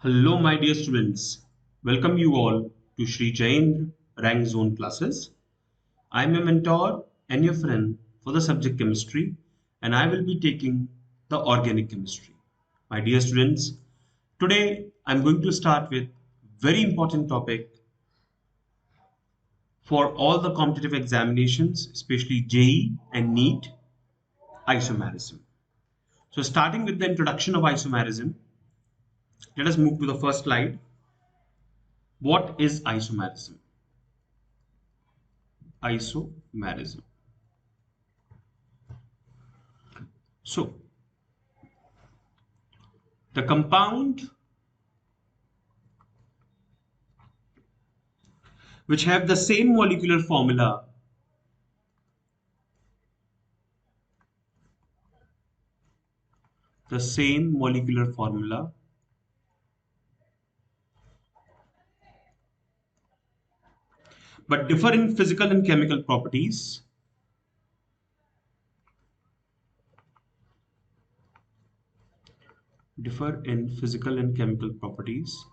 Hello, my dear students. Welcome you all to Sri Jain Rank Zone classes. I'm your mentor and your friend for the subject chemistry, and I will be taking the organic chemistry. My dear students, today I'm going to start with very important topic for all the competitive examinations, especially JEE and NEET, isomerism. So starting with the introduction of isomerism, let us move to the first slide. What is isomerism? Isomerism. So, the compound which have the same molecular formula the same molecular formula, but differ in physical and chemical properties, differ in physical and chemical properties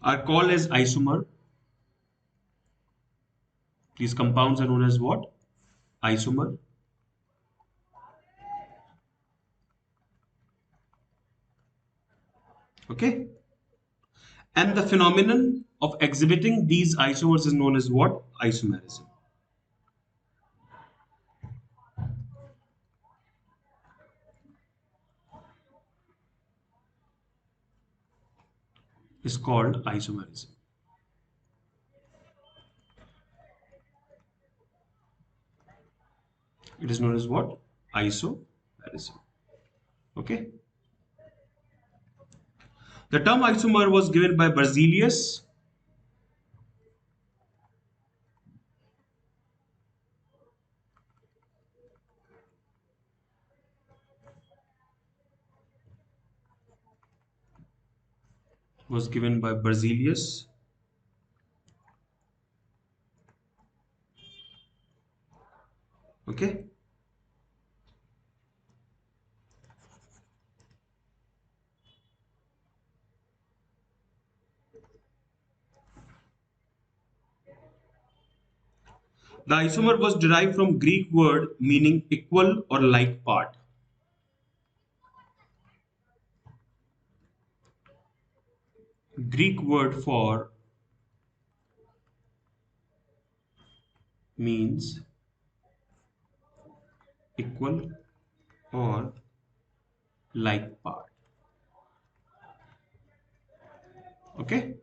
are called as isomer. These compounds are known as what? Isomer. Okay. And the phenomenon of exhibiting these isomers is known as what? Isomerism. Is called isomerism. It is known as what? Isomerism. Okay. The term isomer was given by Berzelius was given by Berzelius. Okay. The isomer was derived from Greek word meaning equal or like part. Greek word for means equal or like part. Okay.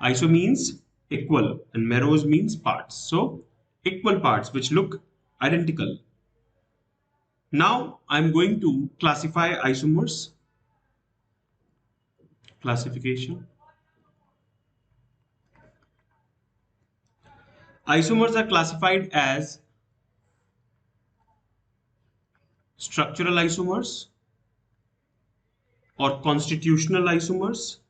Iso means equal and meros means parts. So equal parts which look identical. Now I'm going to classify isomers. Classification. Isomers are classified as structural isomers or constitutional isomers.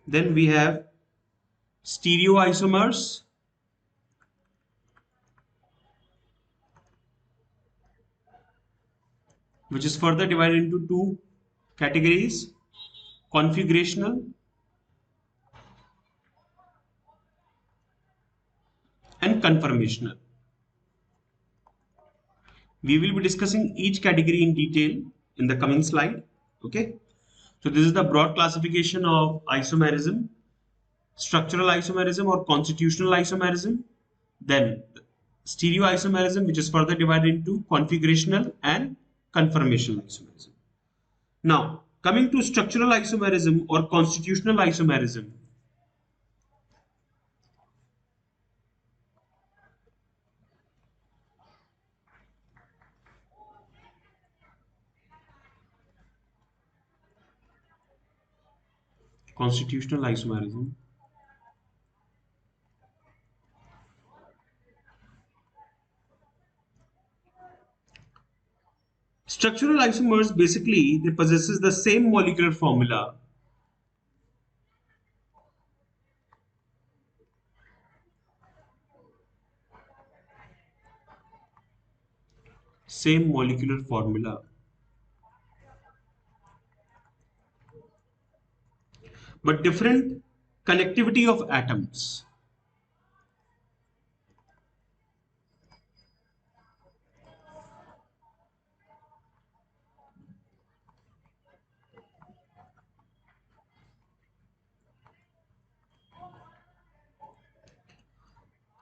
Then we have stereoisomers, which is further divided into two categories: configurational and conformational. We will be discussing each category in detail in the coming slide. Okay. So this is the broad classification of isomerism: structural isomerism or constitutional isomerism. Then stereoisomerism, which is further divided into configurational and conformational isomerism. Now, coming to structural isomerism or constitutional isomerism. Constitutional isomerism Structural isomers basically they possesses the same molecular formula same molecular formula but different connectivity of atoms.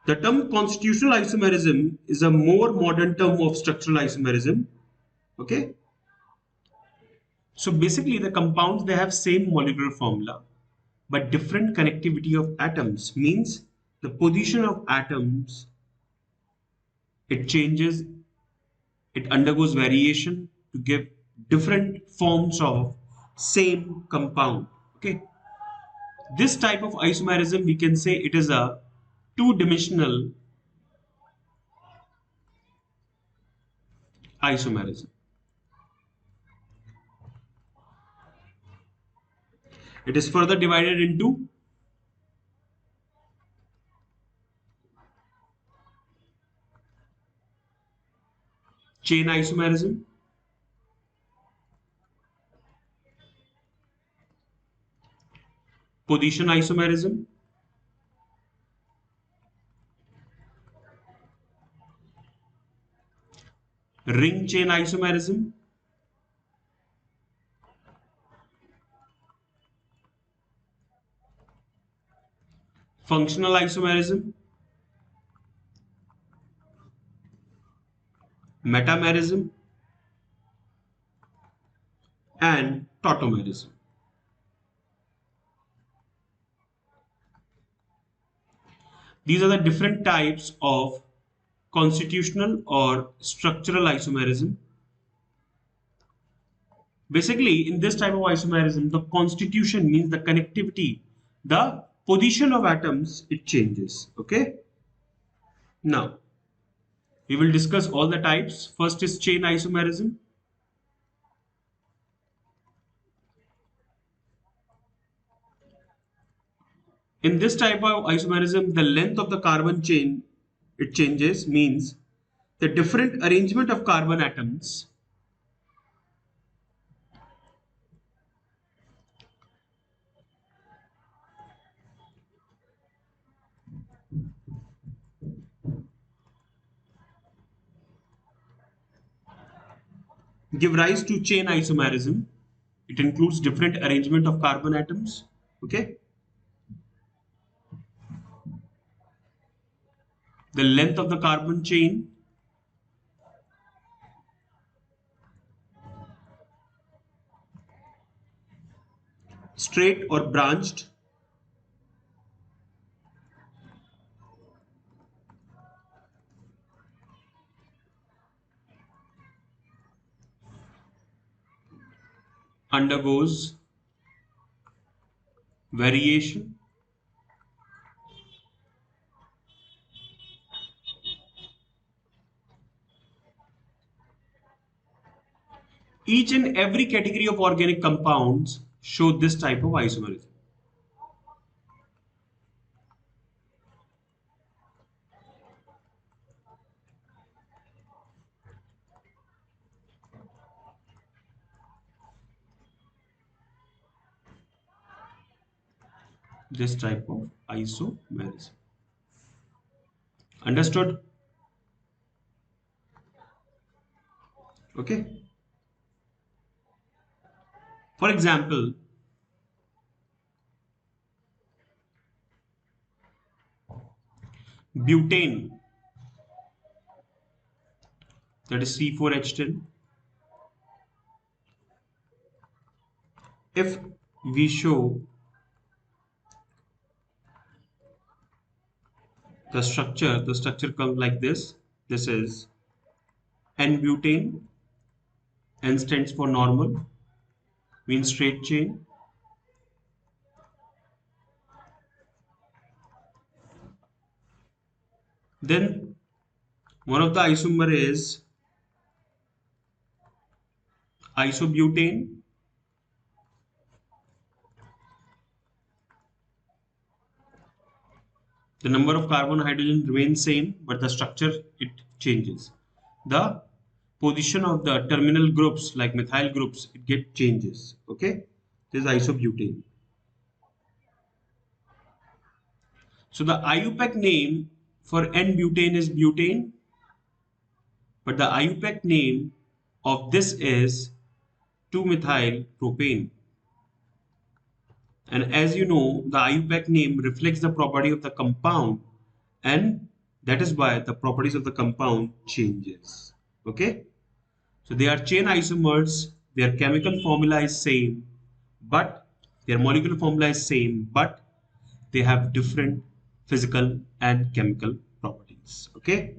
The term constitutional isomerism is a more modern term of structural isomerism. Okay. So basically the compounds they have same molecular formula but different connectivity of atoms means the position of atoms it changes, it undergoes variation to give different forms of same compound. Okay. This type of isomerism we can say it is a two-dimensional isomerism. It is further divided into chain isomerism, position isomerism, ring chain isomerism, functional isomerism, metamerism, and tautomerism. These are the different types of constitutional or structural isomerism. Basically, in this type of isomerism, the constitution means the connectivity, the position of atoms, it changes. Okay. Now, we will discuss all the types. First is chain isomerism. In this type of isomerism, the length of the carbon chain it changes means the different arrangement of carbon atoms give rise to chain isomerism. It includes different arrangement of carbon atoms. Okay. The length of the carbon chain straight or branched undergoes variation. Each and every category of organic compounds show this type of isomerism. This type of isomerism. Understood? Okay. For example, butane, that is C4H10. If we show the structure comes like this. This is N-butane. N stands for normal, means straight chain. Then one of the isomer is isobutane, the number of carbon hydrogen remains same, but the structure it changes. The position of the terminal groups like methyl groups it get changes. Okay, this is isobutane. So the IUPAC name for N-butane is butane, but the IUPAC name of this is 2-methyl propane. And as you know, the IUPAC name reflects the property of the compound, and that is why the properties of the compound changes. Okay, so they are chain isomers, their chemical formula is same, but their molecular formula is same, but they have different physical and chemical properties. Okay.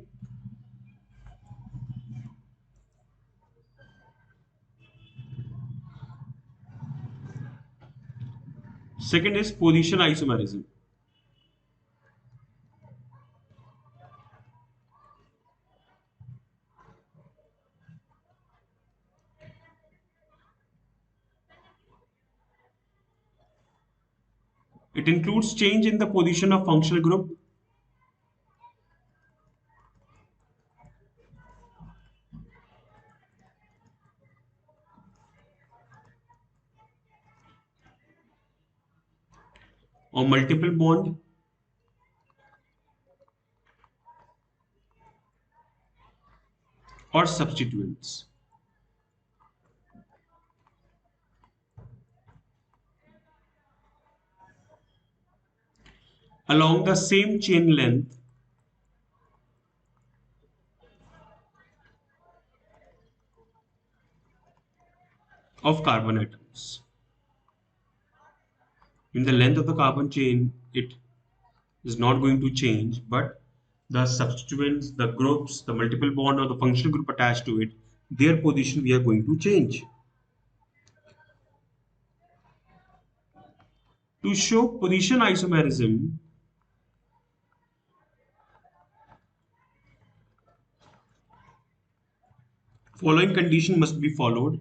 Second is position isomerism. It includes change in the position of functional group, or multiple bond, or substituents. Along the same chain length of carbon atoms. In the length of the carbon chain, it is not going to change, but the substituents, the groups, the multiple bond or the functional group attached to it, their position we are going to change. To show position isomerism, following condition must be followed.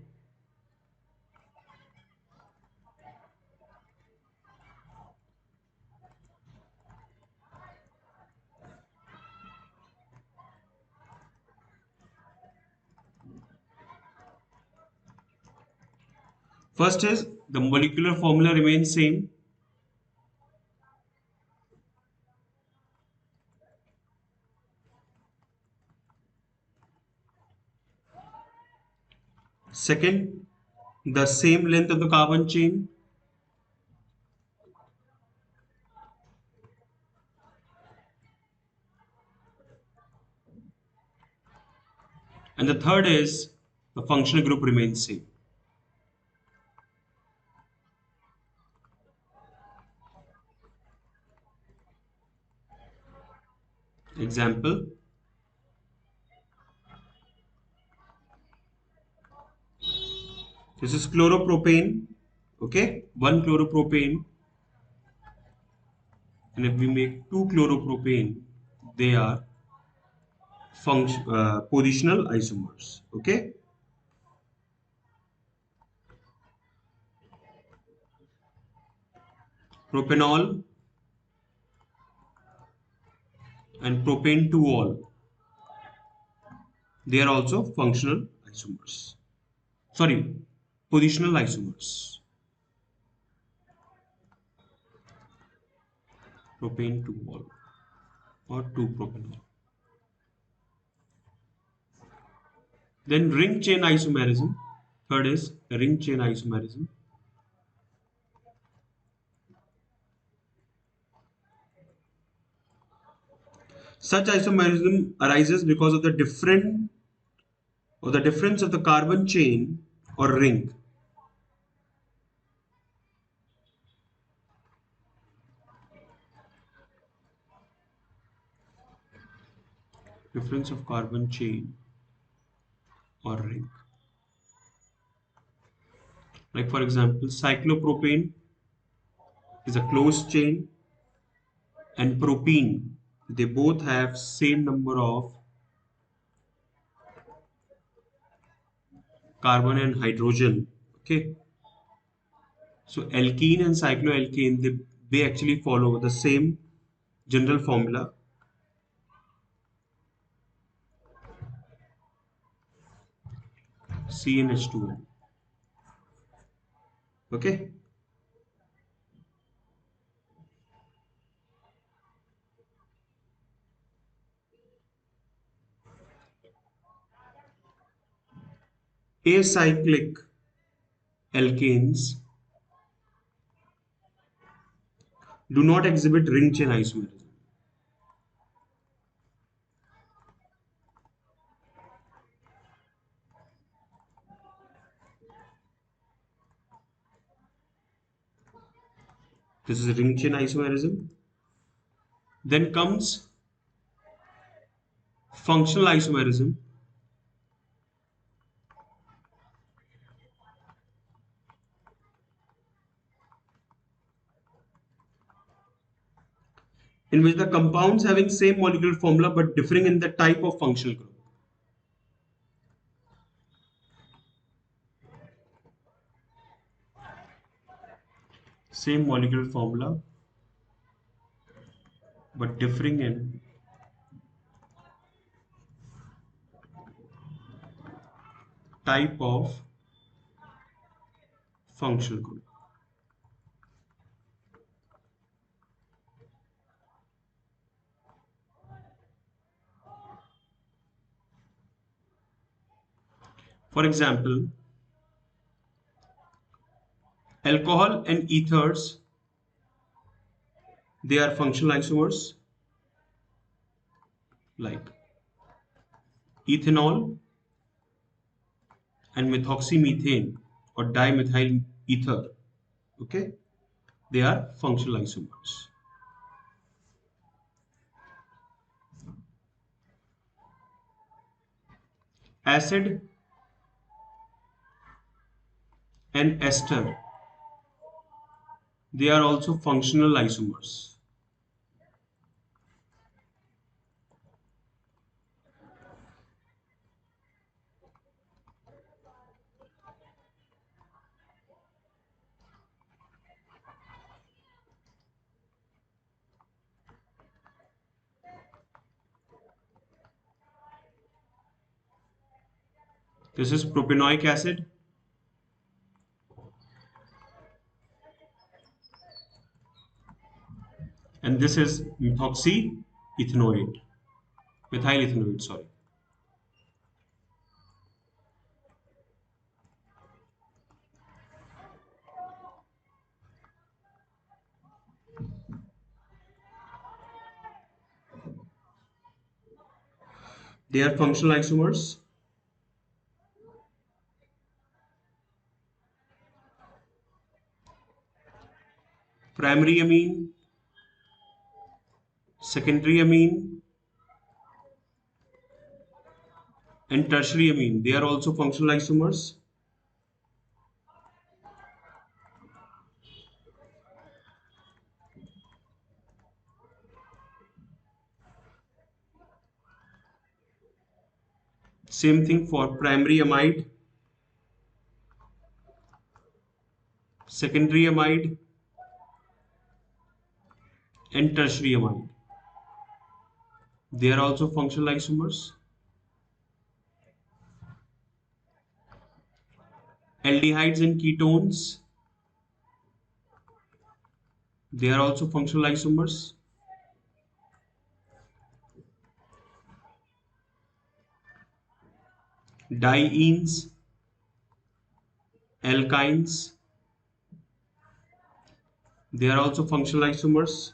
First is the molecular formula remains same. Second, the same length of the carbon chain. And the third is the functional group remains same. Example, this is chloropropane, okay, one chloropropane, and if we make two chloropropane, they are positional isomers, okay. Propanol and propane 2-ol, they are also functional isomers. Sorry, positional isomers. Propane 2-ol or 2-propanol. Then ring chain isomerism. Third is ring chain isomerism. Such isomerism arises because of the difference of the carbon chain or ring. Difference of carbon chain or ring. Like for example, cyclopropane is a closed chain, and propene, they both have same number of carbon and hydrogen. Okay, so alkene and cycloalkane, they actually follow the same general formula. CnH2n. Okay, acyclic alkanes do not exhibit ring chain isomerism. This is ring chain isomerism. Then comes functional isomerism, in which the compounds having same molecular formula but differing in the type of functional group. Same molecular formula but differing in type of functional group. For example, alcohol and ethers, they are functional isomers like ethanol and methoxymethane or dimethyl ether. Okay, they are functional isomers. Acid and ester, they are also functional isomers. This is propanoic acid and this is methoxyethanoate, methyl ethanoate, sorry. They are functional isomers. Primary amine, secondary amine, and tertiary amine, they are also functional isomers. Same thing for primary amide, secondary amide, and tertiary amide. They are also functional isomers. Aldehydes and ketones, they are also functional isomers. Dienes, alkynes, they are also functional isomers.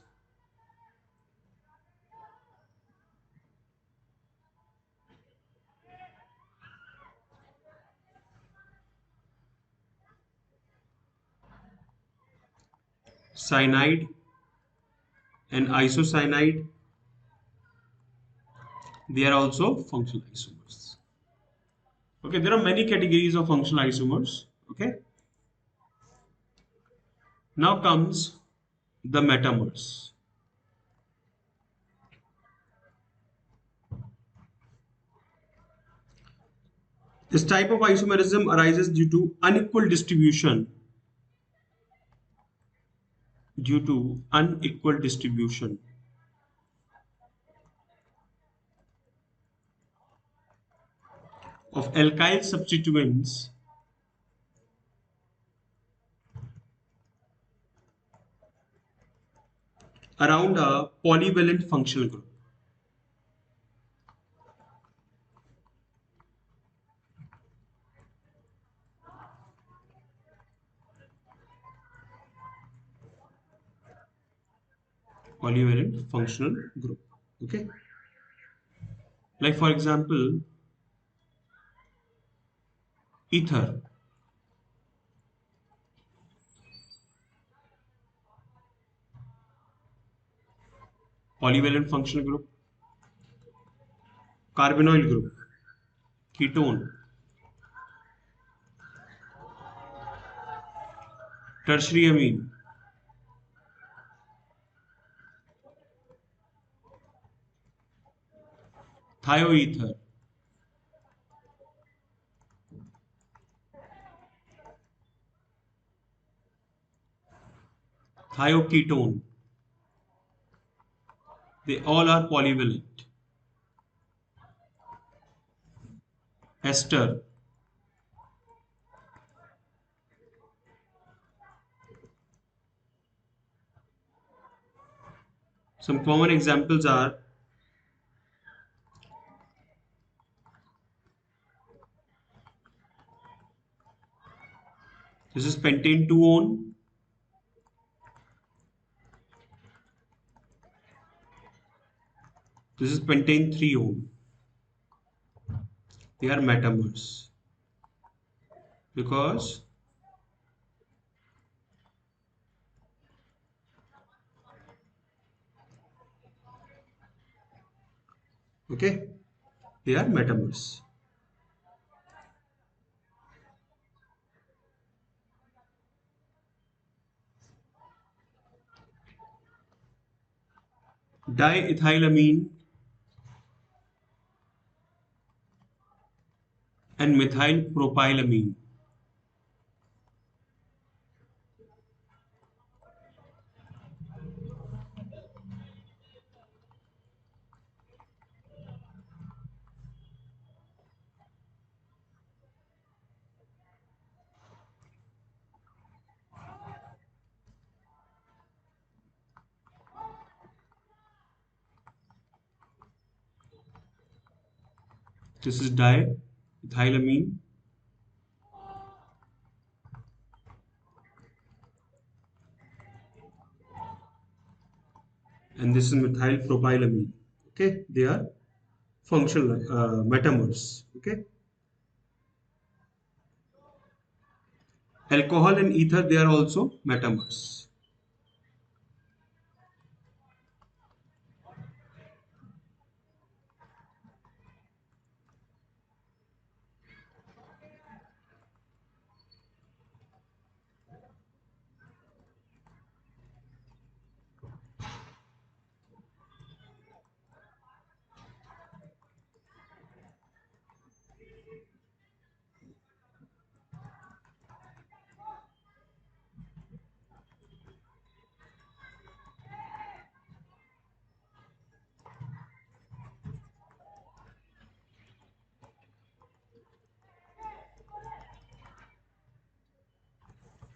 Cyanide and isocyanide, they are also functional isomers. Okay, there are many categories of functional isomers. Okay, now comes the metamers. This type of isomerism arises due to unequal distribution of alkyl substituents around a polyvalent functional group. Polyvalent functional group. Okay. Like for example, ether. Polyvalent functional group. Carbonyl group. Ketone. Tertiary amine. Thioether. Thioketone. They all are polyvalent. Ester. Some common examples are this is pentane 2-one. This is pentane 3-one. They are metamers because okay, they are metamers. Diethylamine and methylpropylamine. This is diethylamine and this is methylpropylamine. Okay, they are functional metamers. Okay, alcohol and ether, they are also metamers.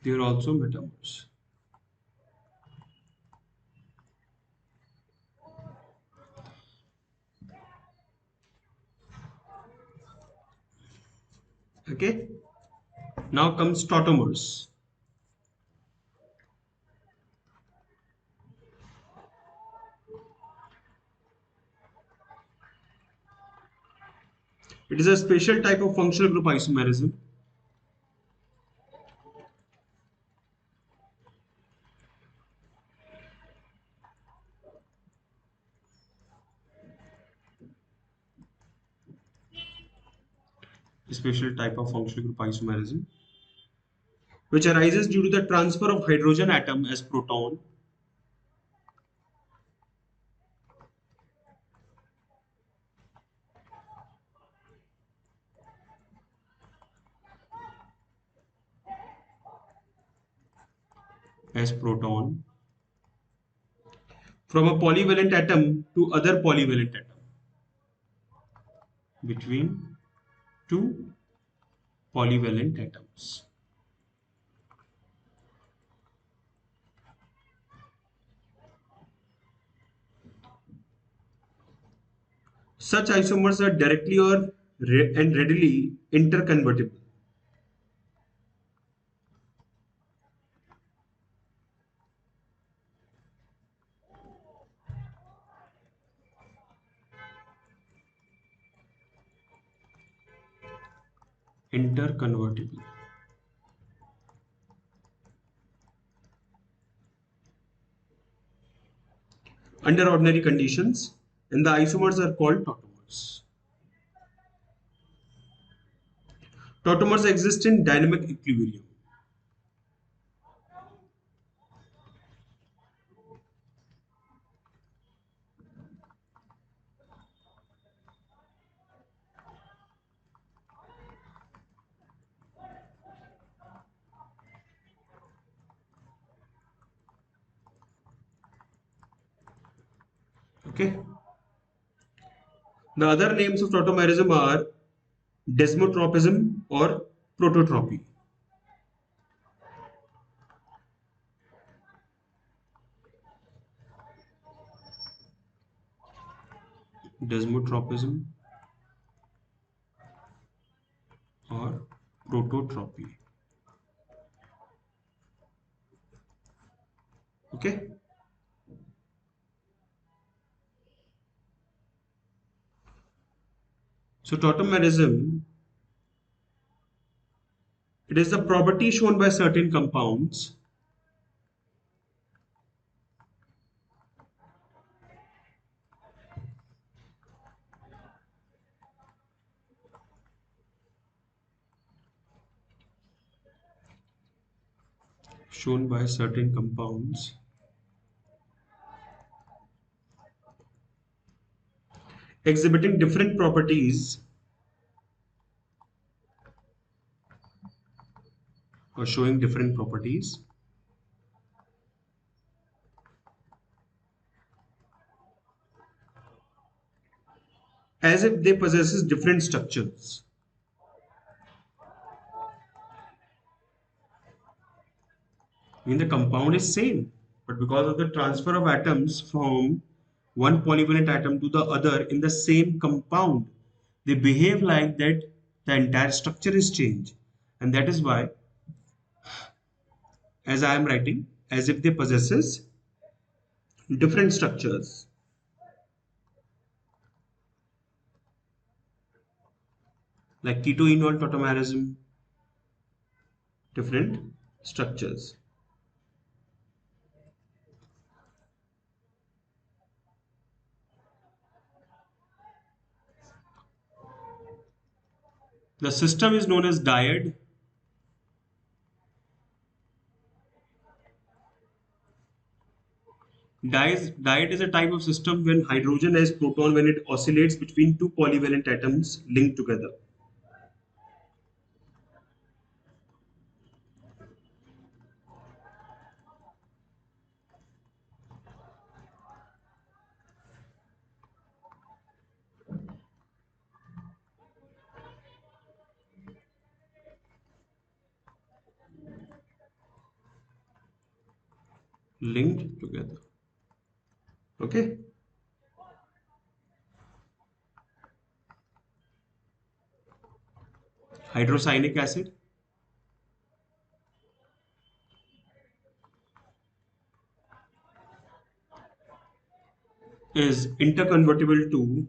They are also metamers. Okay, now comes tautomers. It is a special type of functional group isomerism. Special type of functional group isomerism, which arises due to the transfer of hydrogen atom as proton as proton from a polyvalent atom to other polyvalent atom between two polyvalent atoms. Such isomers are directly and readily interconvertible. Interconvertible. Under ordinary conditions, and the isomers are called tautomers. Tautomers exist in dynamic equilibrium. Okay. The other names of tautomerism are desmotropism or prototropy. Desmotropism or prototropy. Okay. So tautomerism, it is the property shown by certain compounds shown by certain compounds exhibiting different properties or showing different properties as if they possesses different structures. I mean the compound is same, but because of the transfer of atoms from one polyvalent atom to the other in the same compound, they behave like that the entire structure is changed. And that is why, as I am writing, as if they possesses different structures. Like ketoenol tautomerism, different structures. The system is known as dyad. Dyad is a type of system when hydrogen has proton when it oscillates between two polyvalent atoms linked together. Linked together. Okay. Hydrocyanic acid is interconvertible to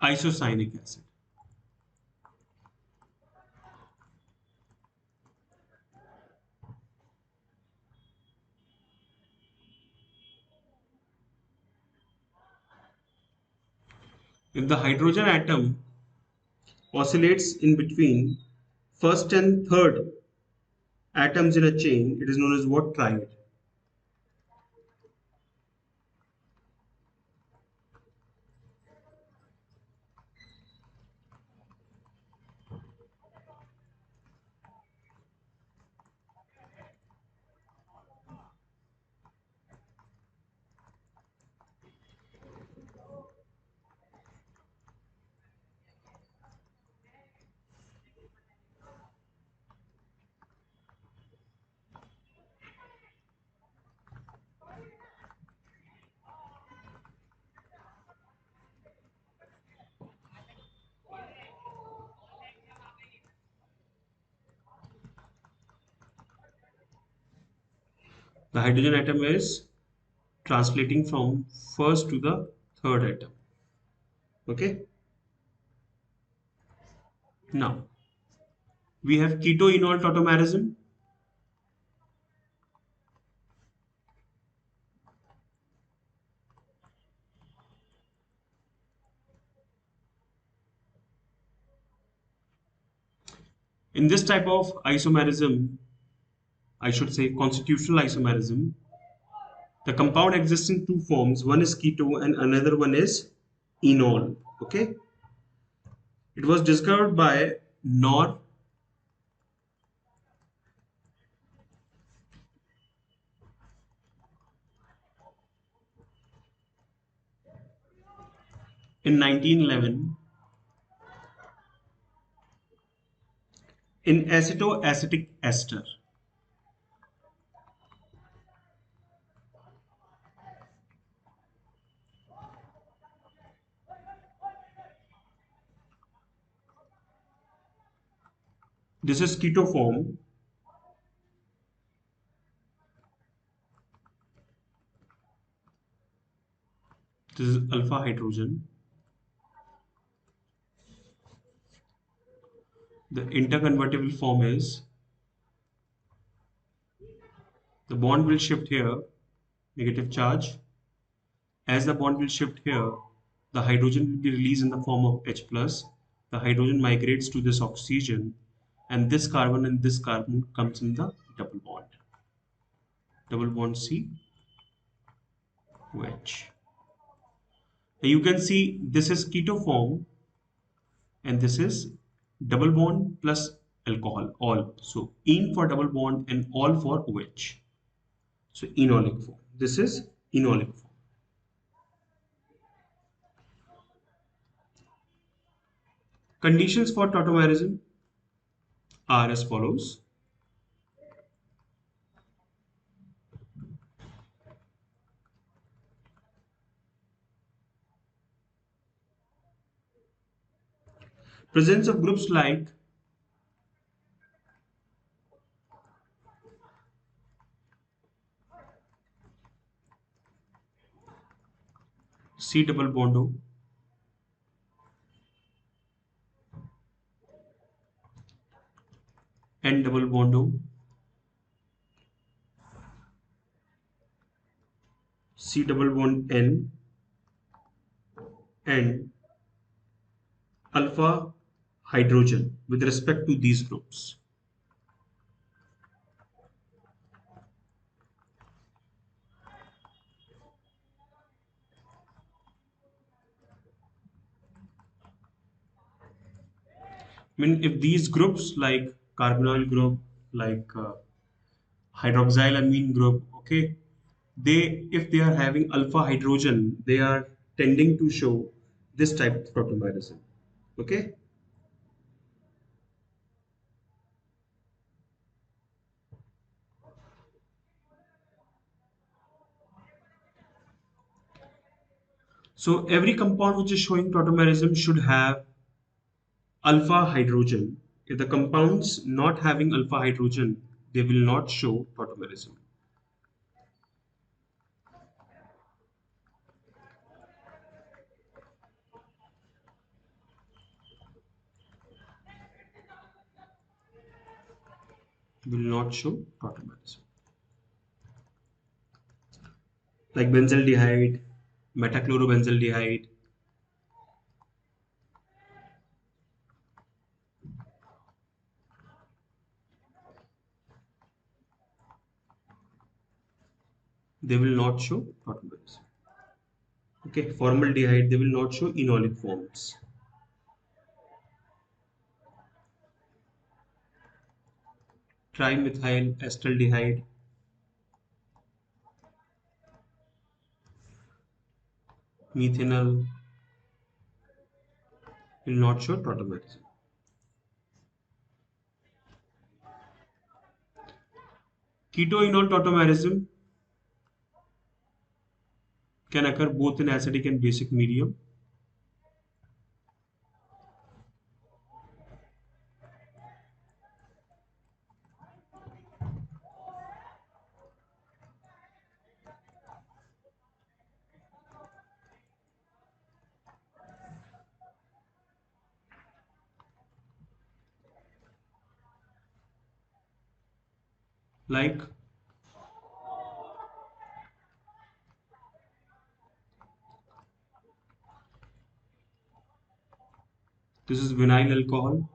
isocyanic acid. If the hydrogen atom oscillates in between first and third atoms in a chain, it is known as what triad. The hydrogen atom is translating from first to the third atom. Okay. Now we have keto-enol tautomerism. In this type of isomerism, I should say constitutional isomerism, the compound exists in two forms. One is keto and another one is enol. Okay. It was discovered by Nor in 1911 in acetoacetic ester. This is keto form. This is alpha hydrogen. The interconvertible form is the bond will shift here, negative charge. As the bond will shift here, the hydrogen will be released in the form of H plus. The hydrogen migrates to this oxygen, and this carbon and this carbon comes in the double bond. Double bond C OH. You can see this is keto form and this is double bond plus alcohol, all. So ene for double bond and all for OH. So enolic form. This is enolic form. Conditions for tautomerism are as follows. Presence of groups like C double bond O, N double bond O, C double bond N, and alpha hydrogen with respect to these groups. I mean, if these groups like carbonyl group, like hydroxylamine group, okay, they, if they are having alpha hydrogen, they are tending to show this type of tautomerism. Okay. So every compound which is showing tautomerism should have alpha hydrogen. If the compounds not having alpha hydrogen, they will not show tautomerism. Will not show tautomerism. Like benzaldehyde, metachlorobenzaldehyde, they will not show tautomerism. Okay, formaldehyde, they will not show enolic forms. Trimethyl acetaldehyde, methanol will not show tautomerism. Ketoenol tautomerism can occur both in acidic and basic medium. like this is vinyl alcohol.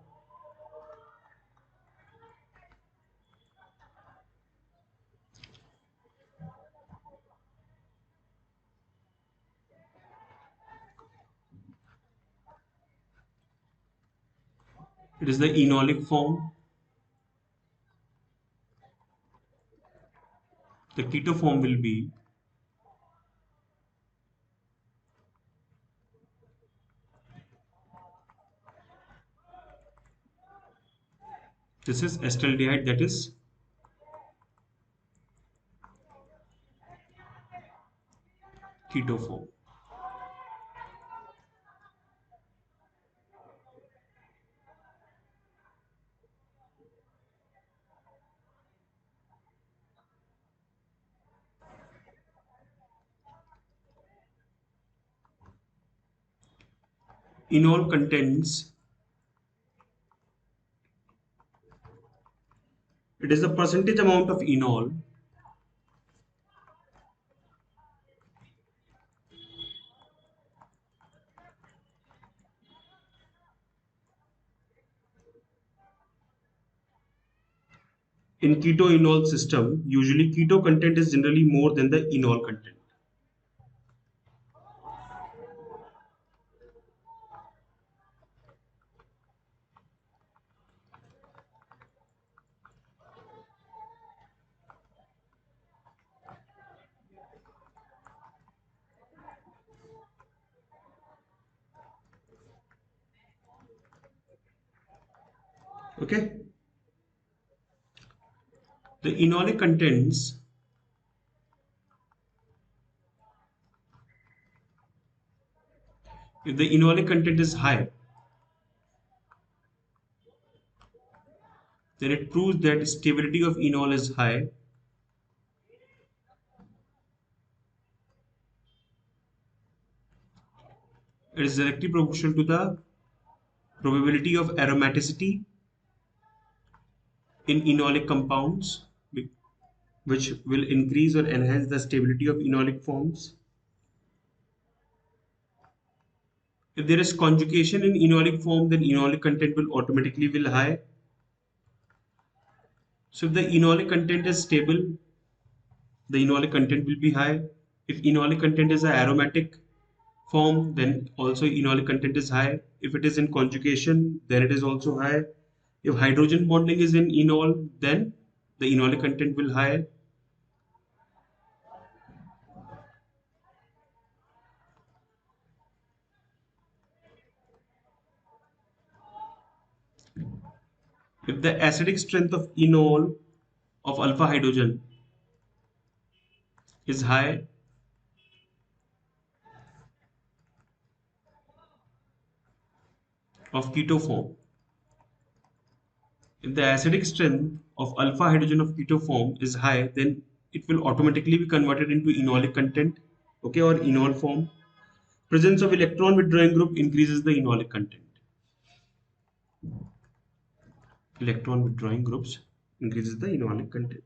It is the enolic form. The keto form will be this is acetaldehyde, that is keto form. Enol contains, it is the percentage amount of enol in keto enol system. Usually keto content is generally more than the enol content. Okay, the enolic contents, if the enolic content is high, then it proves that stability of enol is high. It is directly proportional to the probability of aromaticity in enolic compounds, which will increase or enhance the stability of enolic forms. If there is conjugation in enolic form, then enolic content will automatically will high. So if the enolic content is stable, the enolic content will be high. If enolic content is an aromatic form, then also enolic content is high. If it is in conjugation, then it is also high. If hydrogen bonding is in enol, then the enolic content will high. If the acidic strength of enol of alpha hydrogen is high, of keto form, if the acidic strength of alpha hydrogen of keto form is high, then it will automatically be converted into enolic content, okay, or enol form. Presence of electron withdrawing group increases the enolic content. Electron withdrawing groups increases the enolic content.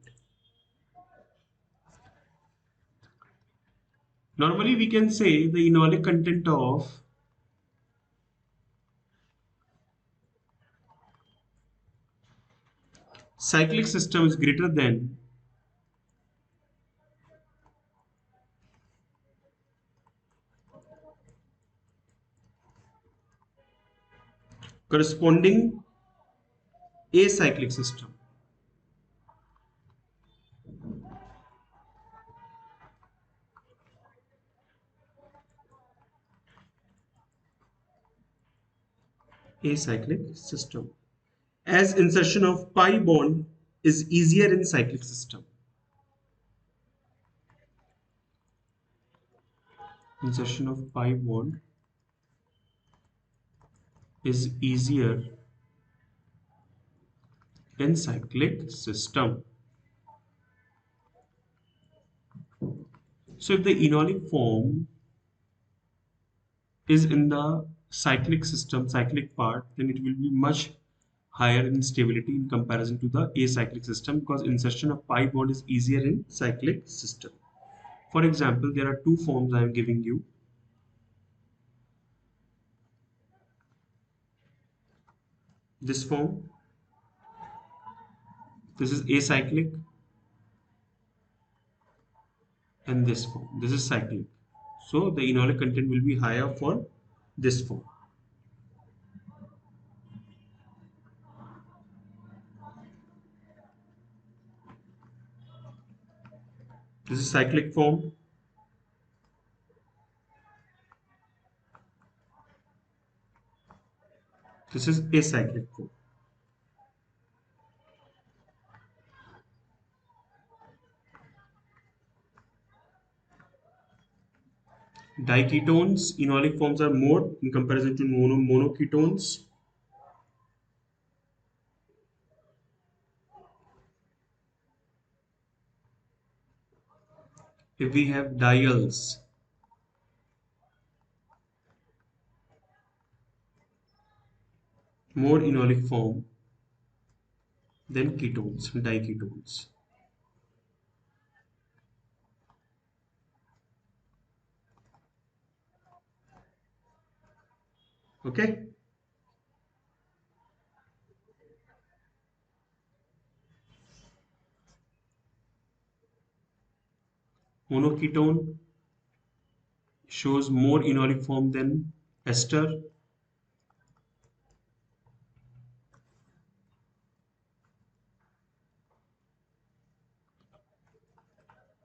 Normally we can say the enolic content of cyclic system is greater than corresponding acyclic system. Acyclic system. As insertion of pi bond is easier in cyclic system. Insertion of pi bond is easier in cyclic system. So if the enolic form is in the cyclic system, cyclic part, then it will be much higher in stability in comparison to the acyclic system because insertion of pi bond is easier in cyclic system. For example, there are two forms I am giving you. This form, this is acyclic, and this form, this is cyclic. So the enolic content will be higher for this form. This is cyclic form. This is acyclic form. Diketones, enolic forms are more in comparison to monoketones. If we have diols, more enolic form than ketones, diketones. Okay. Monoketone shows more enolic form than ester.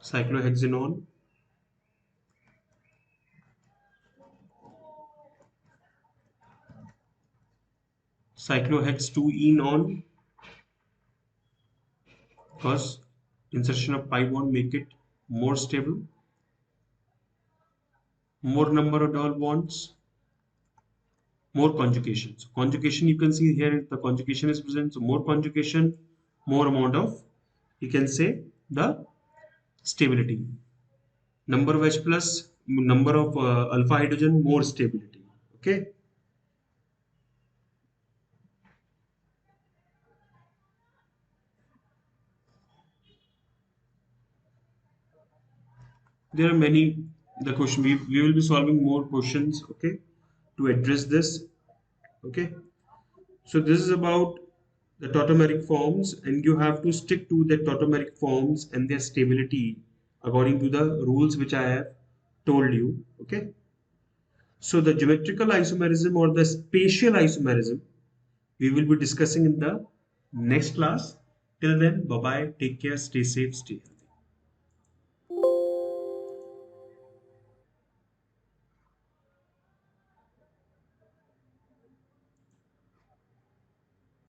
Cyclohexanol, cyclohex 2-enol, because insertion of pi bond make it more stable. More number of double bonds, more conjugation. So conjugation, you can see here the conjugation is present. So more conjugation, more amount of, you can say, the stability. Number of H plus, number of alpha hydrogen, more stability. Okay. There are many, the question, we will be solving more questions, okay, to address this. Okay. So this is about the tautomeric forms, and you have to stick to the tautomeric forms and their stability according to the rules which I have told you. Okay. So the geometrical isomerism or the spatial isomerism we will be discussing in the next class. Till then, bye bye. Take care. Stay safe. Stay healthy.